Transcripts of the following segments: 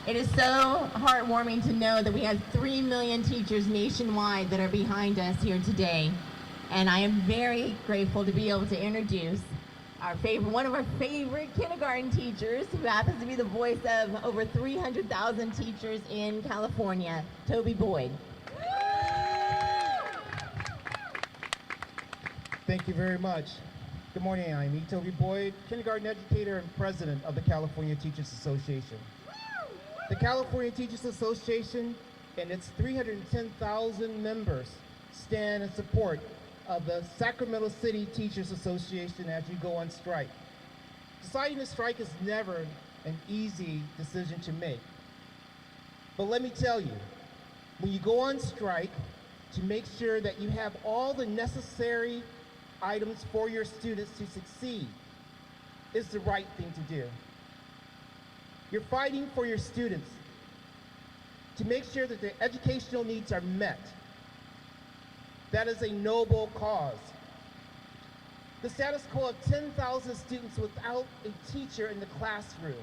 It is so heartwarming to know that we have 3 million teachers nationwide that are behind us here today. And I am very grateful to be able to introduce one of our favorite kindergarten teachers, who happens to be the voice of over 300,000 teachers in California, Toby Boyd. Thank you very much. Good morning, I'm Toby Boyd, kindergarten educator and president of the California Teachers Association. The California Teachers Association and its 310,000 members stand in support of the Sacramento City Teachers Association as you go on strike. Deciding to strike is never an easy decision to make. But let me tell you, when you go on strike, to make sure that you have all the necessary items for your students to succeed is the right thing to do. You're fighting for your students to make sure that their educational needs are met. That is a noble cause. The status quo of 10,000 students without a teacher in the classroom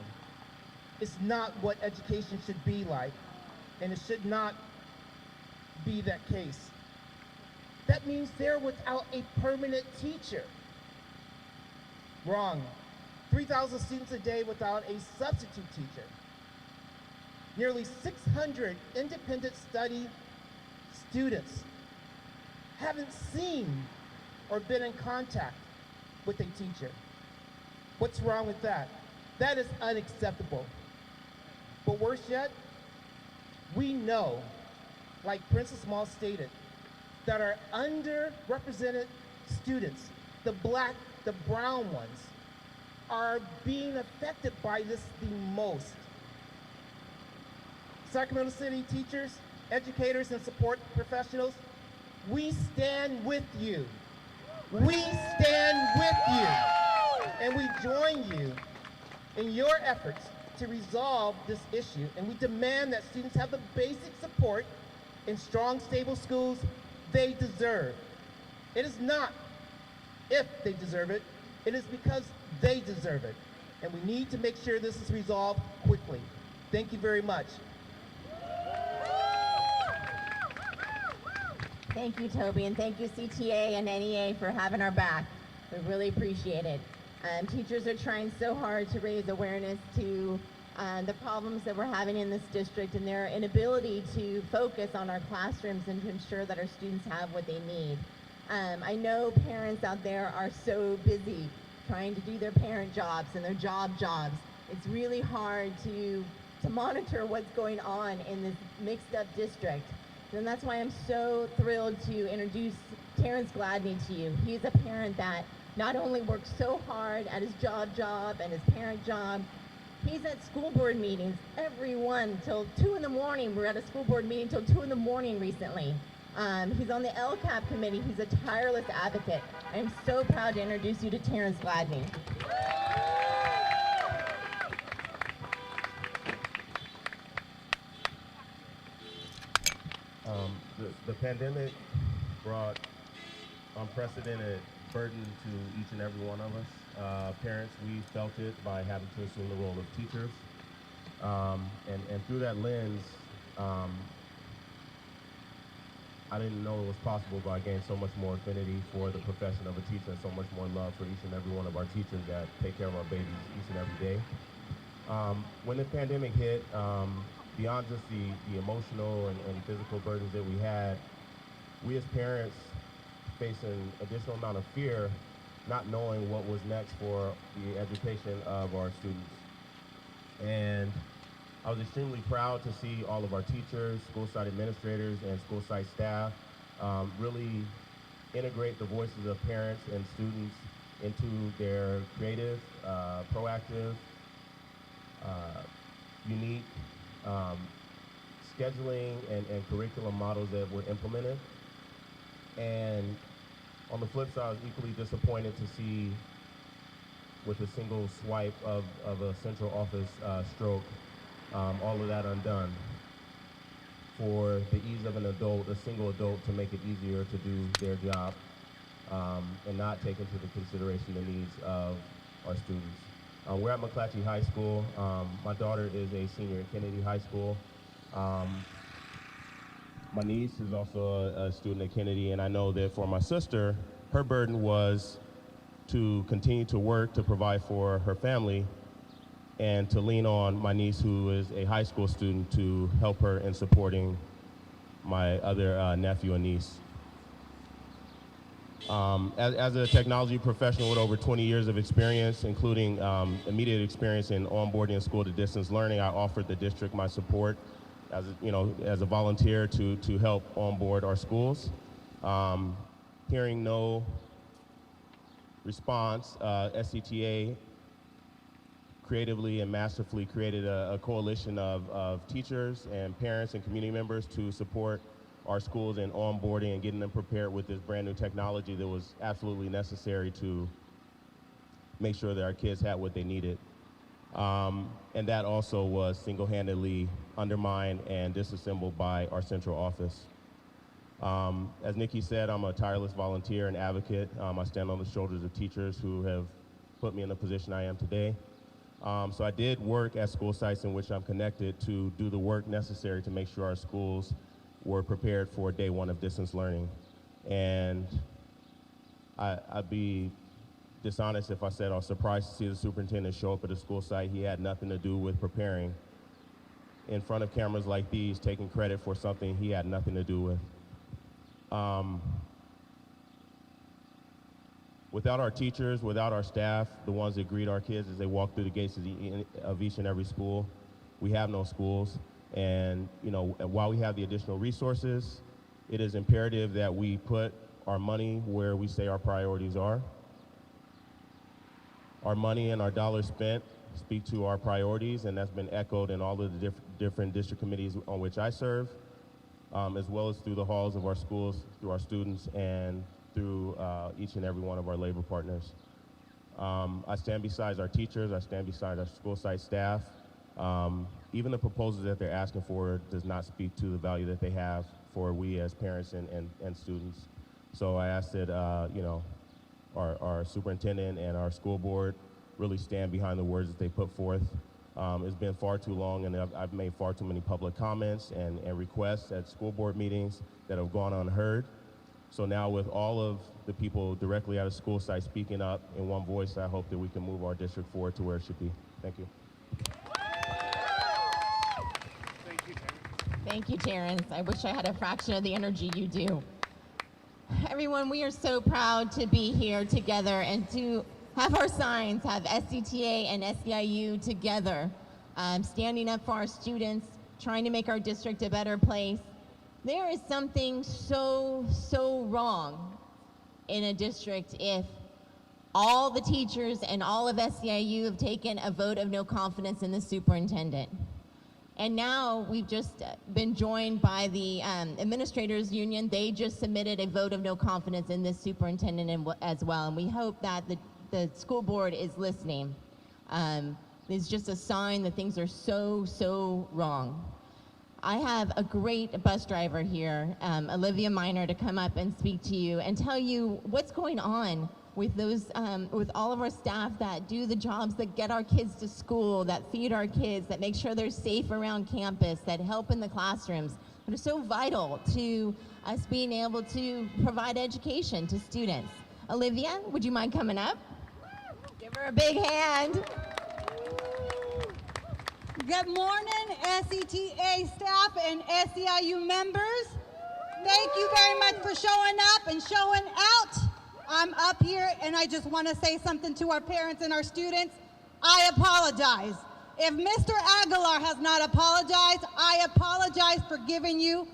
is not what education should be like, and it should not be that case. That means they're without a permanent teacher. Wrong. 3,000 students a day without a substitute teacher. Nearly 600 independent study students haven't seen or been in contact with a teacher. What's wrong with that? That is unacceptable. But worse yet, we know, like Princess Mall stated, that our underrepresented students, the black, the brown ones, are being affected by this the most. Sacramento City teachers, educators, and support professionals, we stand with you. We stand with you. And we join you in your efforts to resolve this issue. And we demand that students have the basic support in strong, stable schools they deserve. It is not if they deserve it, it is because they deserve it. And we need to make sure this is resolved quickly. Thank you very much. Thank you, Toby, and thank you, CTA and NEA, for having our back. We really appreciate it. Teachers are trying so hard to raise awareness to the problems that we're having in this district and their inability to focus on our classrooms and to ensure that our students have what they need. I know parents out there are so busy trying to do their parent jobs and their jobs. It's really hard to monitor what's going on in this mixed up district. And that's why I'm so thrilled to introduce Terence Gladney to you. He's a parent that not only works so hard at his job and his parent job, he's at school board meetings, every one till 2 in the morning. We're at a school board meeting till 2 in the morning recently. He's on the LCAP committee. He's a tireless advocate. I'm so proud to introduce you to Terence Gladney. The pandemic brought unprecedented burden to each and every one of us. Parents, we felt it by having to assume the role of teachers. And through that lens, I didn't know it was possible, but I gained so much more affinity for the profession of a teacher and so much more love for each and every one of our teachers that take care of our babies each and every day. When the pandemic hit, beyond just the emotional and physical burdens that we had, we as parents faced an additional amount of fear, not knowing what was next for the education of our students. And I was extremely proud to see all of our teachers, school site administrators, and school site staff really integrate the voices of parents and students into their creative, proactive, unique scheduling and curriculum models that were implemented. And on the flip side, I was equally disappointed to see, with a single swipe of a central office stroke, all of that undone for the ease of an adult, a single adult, to make it easier to do their job and not take into the consideration the needs of our students. We're at McClatchy High School. My daughter is a senior at Kennedy High School. My niece is also a student at Kennedy, and I know that for my sister, her burden was to continue to work to provide for her family and to lean on my niece, who is a high school student, to help her in supporting my other nephew and niece. As a technology professional with over 20 years of experience, including immediate experience in onboarding and school to distance learning, I offered the district my support as a volunteer to help onboard our schools. Hearing no response, SCTA creatively and masterfully created a coalition of teachers and parents and community members to support our schools in onboarding and getting them prepared with this brand new technology that was absolutely necessary to make sure that our kids had what they needed. And that also was single-handedly undermined and disassembled by our central office. As Nikki said, I'm a tireless volunteer and advocate. I stand on the shoulders of teachers who have put me in the position I am today. So I did work at school sites in which I'm connected to do the work necessary to make sure our schools were prepared for day one of distance learning. And I'd be dishonest if I said I was surprised to see the superintendent show up at a school site he had nothing to do with preparing, in front of cameras like these, taking credit for something he had nothing to do with. Without our teachers, without our staff, the ones that greet our kids as they walk through the gates of each and every school, we have no schools. And while we have the additional resources, it is imperative that we put our money where we say our priorities are. Our money and our dollars spent speak to our priorities, and that's been echoed in all of the different district committees on which I serve, as well as through the halls of our schools, through our students, and through each and every one of our labor partners. I stand beside our teachers, I stand beside our school site staff. Even the proposals that they're asking for does not speak to the value that they have for we as parents and students. So I ask that our superintendent and our school board really stand behind the words that they put forth. It's been far too long, and I've made far too many public comments and requests at school board meetings that have gone unheard. So now, with all of the people directly at a school site speaking up in one voice, I hope that we can move our district forward to where it should be. Thank you. Thank you, Terence. I wish I had a fraction of the energy you do. Everyone, we are so proud to be here together and to have our signs, have SCTA and SEIU together, standing up for our students, trying to make our district a better place. There is something so wrong in a district if all the teachers and all of SEIU have taken a vote of no confidence in the superintendent. And now we've just been joined by the administrators union. They just submitted a vote of no confidence in this superintendent as well. And we hope that the school board is listening. It's just a sign that things are so wrong. I have a great bus driver here, Olivia Miner, to come up and speak to you and tell you what's going on with those, with all of our staff that do the jobs that get our kids to school, that feed our kids, that make sure they're safe around campus, that help in the classrooms, that are so vital to us being able to provide education to students. Olivia, would you mind coming up? Give her a big hand. Good morning, SCTA staff and SEIU members. Thank you very much for showing up and showing out. I'm up here and I just want to say something to our parents and our students. I apologize. If Mr. Aguilar has not apologized, I apologize for giving you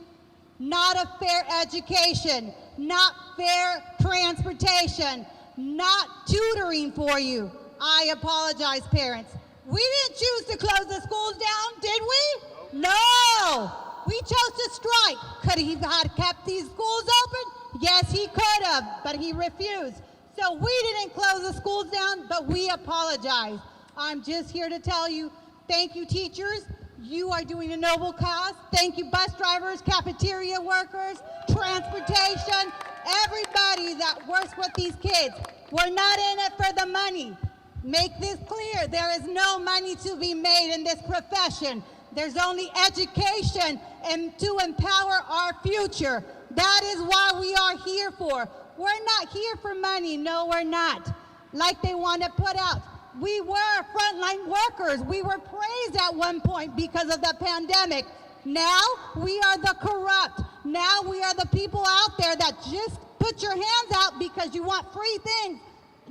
not a fair education, not fair transportation, not tutoring for you. I apologize, parents. We didn't choose to close the schools down, did we? No. We chose to strike. Could he have kept these schools open? Yes, he could have, but he refused. So we didn't close the schools down, but we apologize. I'm just here to tell you, thank you, teachers. You are doing a noble cause. Thank you, bus drivers, cafeteria workers, transportation, everybody that works with these kids. We're not in it for the money. Make this clear. There is no money to be made in this profession. There's only education and to empower our future. That is why we are here for. We're not here for money. No, we're not. Like they want to put out. We were frontline workers. We were praised at one point because of the pandemic. Now we are the corrupt. Now we are the people out there that just put your hands out because you want free things.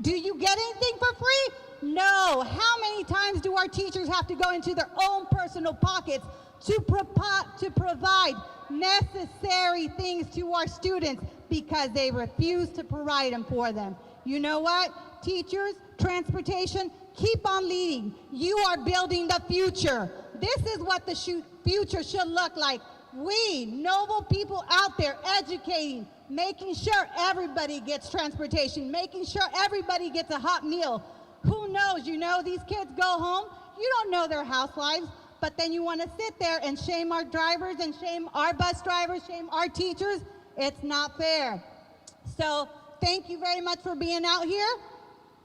Do you get anything for free? No. How many times do our teachers have to go into their own personal pockets to provide necessary things to our students because they refuse to provide them for them? You know what? Teachers, transportation, keep on leading. You are building the future. This is what the future should look like. We, noble people out there, educating, making sure everybody gets transportation, making sure everybody gets a hot meal. Who knows, you know, these kids go home, you don't know their house lives, but then you want to sit there and shame our drivers and shame our bus drivers, shame our teachers. It's not fair. So thank you very much for being out here.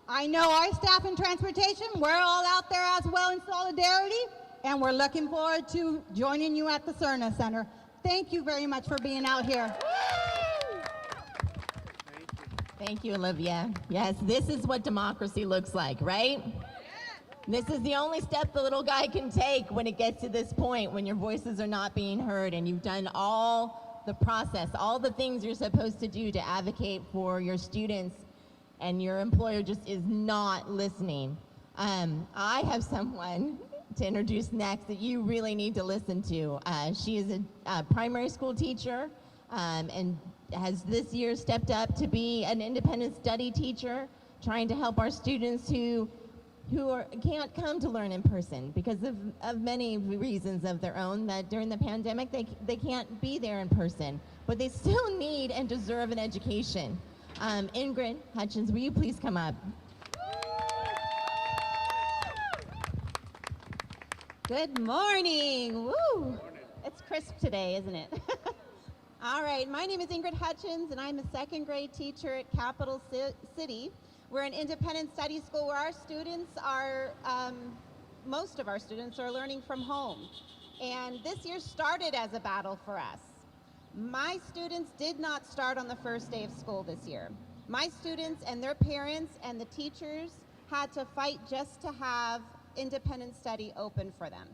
I know our staff in transportation, we're all out there as well in solidarity, and we're looking forward to joining you at the Cerna Center. Thank you very much for being out here. Thank you, Olivia. Yes, this is what democracy looks like, right? This is the only step the little guy can take when it gets to this point, when your voices are not being heard and you've done all the process, all the things you're supposed to do to advocate for your students, and your employer just is not listening. I have someone to introduce next that you really need to listen to. She is a primary school teacher and has this year stepped up to be an independent study teacher, trying to help our students who can't come to learn in person because of many reasons of their own, that during the pandemic they can't be there in person, but they still need and deserve an education. Ingrid Hutchins, will you please come up? Good morning. Woo! It's crisp today, isn't it? All right, my name is Ingrid Hutchins, and I'm a second grade teacher at Capital City. We're an independent study school where our students are, most of our students are learning from home. And this year started as a battle for us. My students did not start on the first day of school this year. My students and their parents and the teachers had to fight just to have independent study open for them.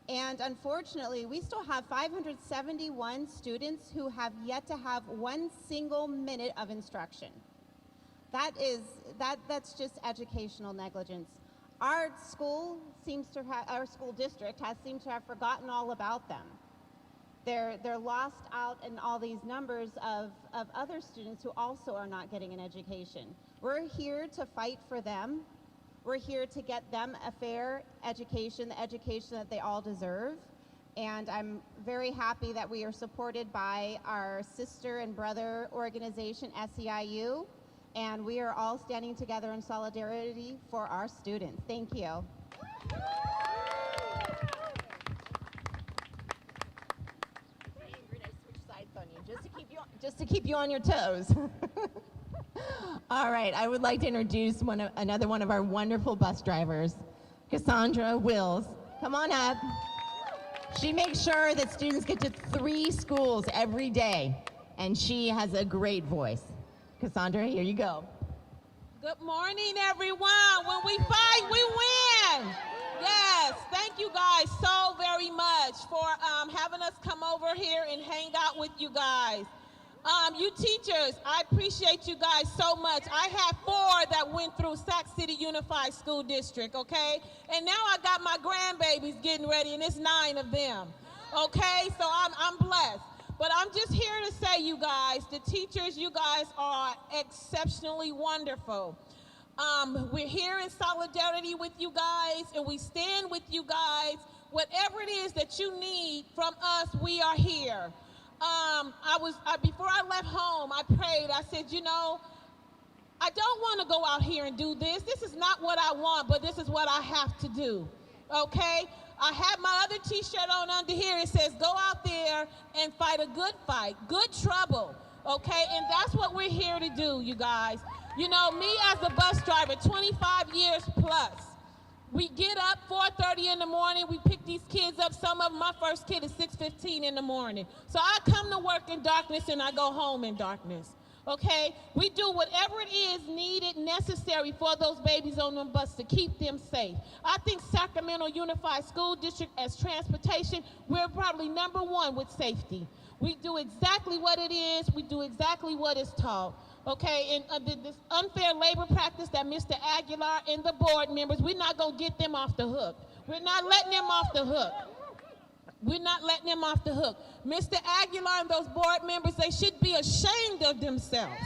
And unfortunately, we still have 571 students who have yet to have one single minute of instruction. That's just educational negligence. Our school district has seemed to have forgotten all about them. They're lost out in all these numbers of other students who also are not getting an education. We're here to fight for them. We're here to get them a fair education, the education that they all deserve. And I'm very happy that we are supported by our sister and brother organization, SEIU, and we are all standing together in solidarity for our students. Thank you. Just to keep you on your toes. All right, I would like to introduce another one of our wonderful bus drivers, Cassandra Wills. Come on up. She makes sure that students get to 3 schools every day, and she has a great voice. Cassandra, here you go. Good morning, everyone. When we fight, we win. Yes, thank you guys so very much for having us come over here and hang out with you guys. You teachers, I appreciate you guys so much. I had 4 that went through Sac City Unified School District, okay? And now I got my grandbabies getting ready, and it's 9 of them, okay? So I'm blessed. But I'm just here to say, you guys, the teachers, you guys are exceptionally wonderful. We're here in solidarity with you guys, and we stand with you guys. Whatever it is that you need from us, we are here. Before I left home, I prayed. I said, you know, I don't want to go out here and do this. This is not what I want, but this is what I have to do, okay? I have my other t-shirt on under here. It says, go out there and fight a good fight, good trouble, okay? And that's what we're here to do, you guys. You know, me as a bus driver, 25 years plus, we get up 4:30 in the morning, we pick these kids up. Some of them, my first kid is 6:15 in the morning. So I come to work in darkness and I go home in darkness. Okay? We do whatever it is needed, necessary for those babies on the bus to keep them safe. I think Sacramento Unified School District as transportation, we're probably #1 with safety. We do exactly what it is. We do exactly what is taught. Okay, and this unfair labor practice that Mr. Aguilar and the board members, we're not going to get them off the hook. We're not letting them off the hook. We're not letting them off the hook. Mr. Aguilar and those board members, they should be ashamed of themselves.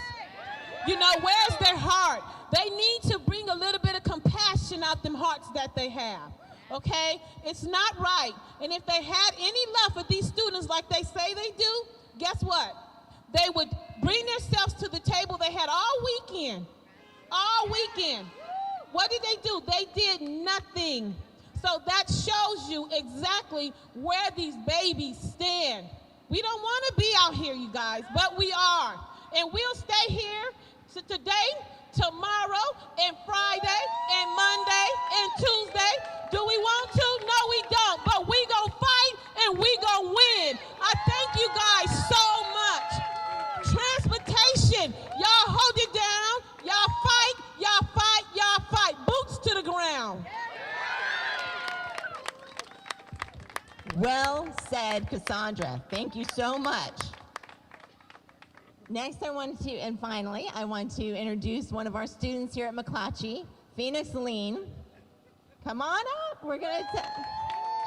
You know, where's their heart? They need to bring a little bit of compassion out them hearts that they have. Okay? It's not right. And if they had any love for these students like they say they do, guess what? They would bring themselves to the table they had all weekend. All weekend. What did they do? They did nothing. So that shows you exactly where these babies stand. We don't want to be out here, you guys, but we are. And we'll stay here today, tomorrow, and Friday, and Monday, and Tuesday. Do we want to? No, we don't. But we gonna fight, and we gonna win. I thank you guys so much. Transportation, y'all hold it down. Y'all fight, y'all fight, y'all fight. Boots to the ground. Well said, Cassandra. Thank you so much. Next, finally, I want to introduce one of our students here at McClatchy, Phoenix Lean. Come on up.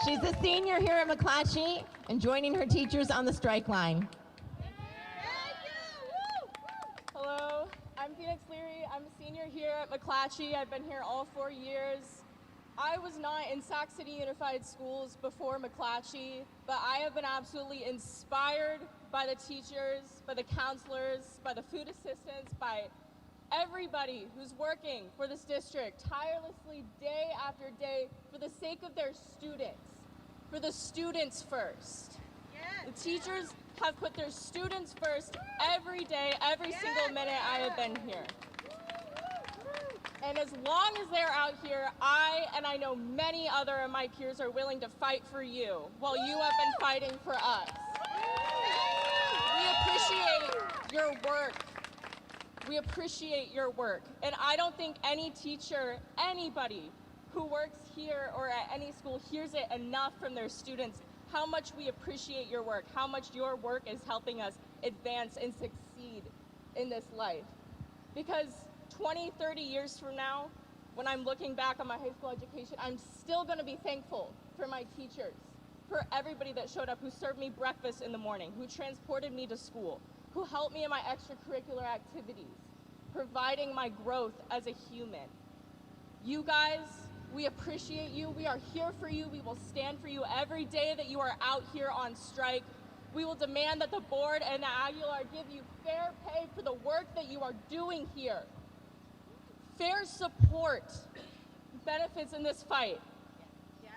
She's a senior here at McClatchy and joining her teachers on the strike line. Hello, I'm Phoenix Leary. I'm a senior here at McClatchy. I've been here all 4 years. I was not in Sac City Unified Schools before McClatchy, but I have been absolutely inspired by the teachers, by the counselors, by the food assistants, by everybody who's working for this district tirelessly day after day for the sake of their students, for the students first. Yes. The teachers have put their students first every day, every single minute I have been here. And as long as they're out here, I know many other of my peers are willing to fight for you while you have been fighting for us. We appreciate your work. We appreciate your work. And I don't think any teacher, anybody who works here or at any school hears it enough from their students how much we appreciate your work, how much your work is helping us advance and succeed in this life. Because 20, 30 years from now, when I'm looking back on my high school education, I'm still going to be thankful for my teachers, for everybody that showed up, who served me breakfast in the morning, who transported me to school, who helped me in my extracurricular activities, providing my growth as a human. You guys, we appreciate you. We are here for you. We will stand for you every day that you are out here on strike. We will demand that the board and Aguilar give you fair pay for the work that you are doing here. Fair support benefits in this fight. Yes.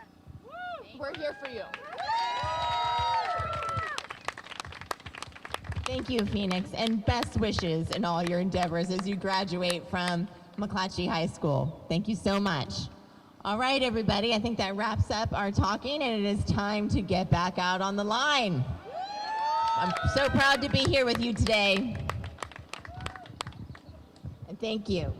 Yes. We're here for you. Thank you, Phoenix, and best wishes in all your endeavors as you graduate from McClatchy High School. Thank you so much. All right, everybody, I think that wraps up our talking, and it is time to get back out on the line. I'm so proud to be here with you today. And thank you.